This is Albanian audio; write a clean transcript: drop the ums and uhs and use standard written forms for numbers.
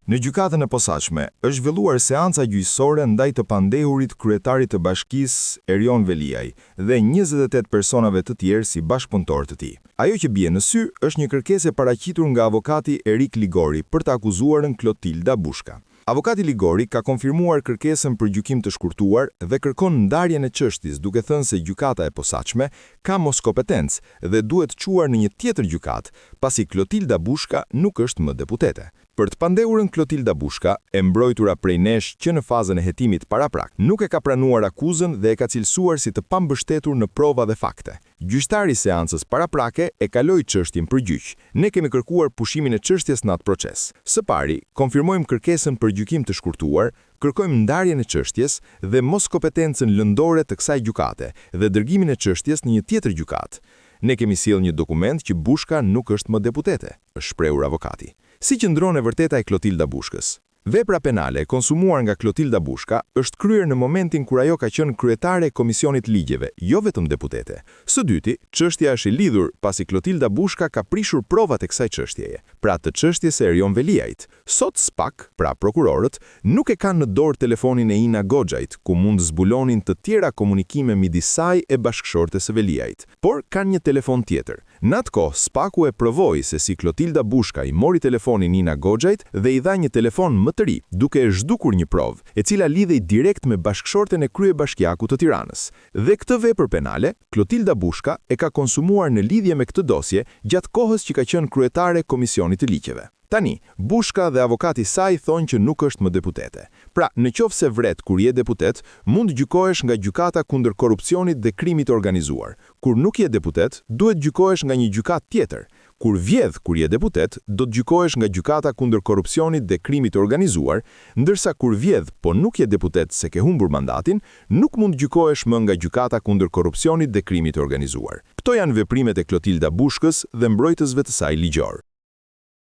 Në gjykatën e posaçme, është zhvilluar seanca gjyqësore ndaj të pandehurit kryetarit të bashkisë Erion Veliaj dhe 28 personave të tjerë si bashkëpunëtor të tij. Ajo që bie në sy është një kërkesë e paraqitur nga avokati Erik Ligori për të akuzuarën Klotilda Bushka. Avokati Ligori ka konfirmuar kërkesën për gjykim të shkurtuar dhe kërkon ndarjen e çështjes, duke thënë se gjykata e posaçme ka moskompetencë dhe duhet çuar në një tjetër gjykatë, pasi Klotilda Bushka nuk është më deputete. Për të pandehurën Klotilda Bushka, e mbrojtura prej nesh që në fazën e hetimit paraprak, nuk e ka pranuar akuzën dhe e ka cilësuar si të pambështetur në prova dhe fakte. Gjyqtari i seancës paraprake e kaloi çështjen për gjyq. Ne kemi kërkuar pushimin e çështjes në atë proces. Së pari, konfirmojmë kërkesën për gjykim të shkurtuar, kërkojmë ndarjen e çështjes dhe moskompetencën lëndore të kësaj gjykate dhe dërgimin e çështjes në një tjetër gjykatë. Ne kemi sjellë një dokument që Bushka nuk është më deputete, është shprehur avokati. Si qëndron e vërteta e Klotilda Bushkës? Vepra penale e konsumuar nga Klotilda Bushka është kryer në momentin kur ajo ka qenë kryetare e Komisionit Ligjeve, jo vetëm deputete. Së dyti, çështja është e lidhur pasi Klotilda Bushka ka prishur provat e kësaj çështjeje, pra të çështjes së Erion Veliajt. Sot SPAK, pra prokurorët, nuk e kanë në dorë telefonin e Ina Goxhait, ku mund zbulonin të tjera komunikime midis saj e bashkëshortes së Veliajt, por kanë një telefon tjetër. Në atë kohë, SPAK-u e provoi se si Klotilda Bushka i mori telefonin Ina Goxhait dhe i dha një telefon më të ri, duke e zhdukur një provë, e cila lidhej direkt me bashkëshorten e kryebashkiakut të Tiranës. Dhe këtë vepër penale, Klotilda Bushka e ka konsumuar në lidhje me këtë dosje gjatë kohës që ka qenë kryetare e Komisionit të Ligjeve. Tani, Bushka dhe avokati saj thonë që nuk është më deputete. Pra, në qoftë se vret kur je deputet, mund gjykohesh nga gjykata kundër korrupsionit dhe krimit organizuar. Kur nuk je deputet, duhet gjykohesh nga një gjykatë tjetër. Kur vjedh kur je deputet, do të gjykohesh nga gjykata kundër korrupsionit dhe krimit organizuar, ndërsa kur vjedh po nuk je deputet se ke humbur mandatin, nuk mund gjykohesh më nga gjykata kundër korrupsionit dhe krimit organizuar. Këto janë veprimet e Klotilda Bushkës dhe mbrojtësve të saj ligjor.